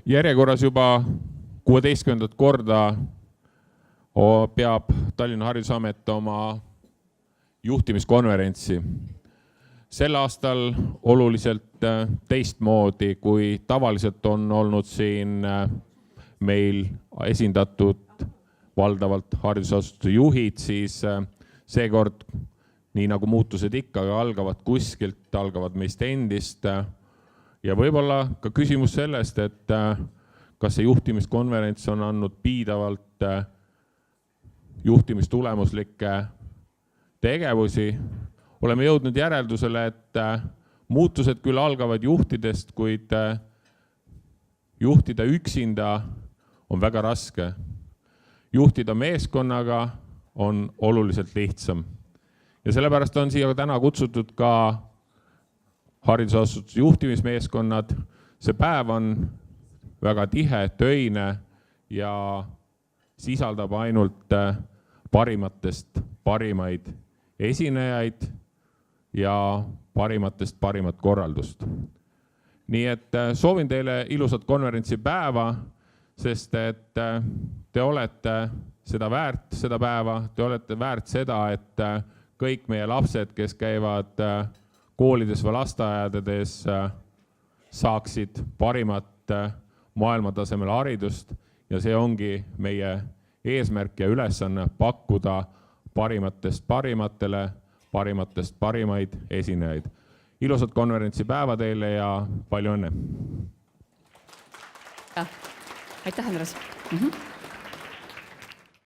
Järjekorras juba 16. korda peab Tallinna Haridusamet oma juhtimiskonverentsi. Sel aastal oluliselt teistmoodi, kui tavaliselt on olnud siin meil esindatud valdavalt haridusasutuse juhid, siis seekord, nii nagu muutused ikka, algavad kuskilt, algavad meist endist. Ja võib-olla ka küsimus sellest, et kas see juhtimiskonverents on andnud piidavalt juhtimistulemuslikke tegevusi. Oleme jõudnud järeldusele, et muutused küll algavad juhtidest, kuid juhtida üksinda on väga raske. Juhtida meeskonnaga on oluliselt lihtsam. Ja sellepärast on siia täna kutsutud ka haridusasutuse juhtimismeeskonnad. See päev on väga tihe, töine ja sisaldab ainult parimatest parimaid esinejaid ja parimatest parimat korraldust. Nii et soovin teile ilusat konverentsipäeva, sest et te olete seda väärt, seda päeva, te olete väärt seda, et kõik meie lapsed, kes käivad koolides või lasteaedades, saaksid parimat maailmatasemel haridust ja see ongi meie eesmärk ja ülesanne pakkuda parimatest parimatele, parimatest parimaid esinejaid. Ilusat konverentsipäeva teile ja palju õnne! Aitäh, Andres!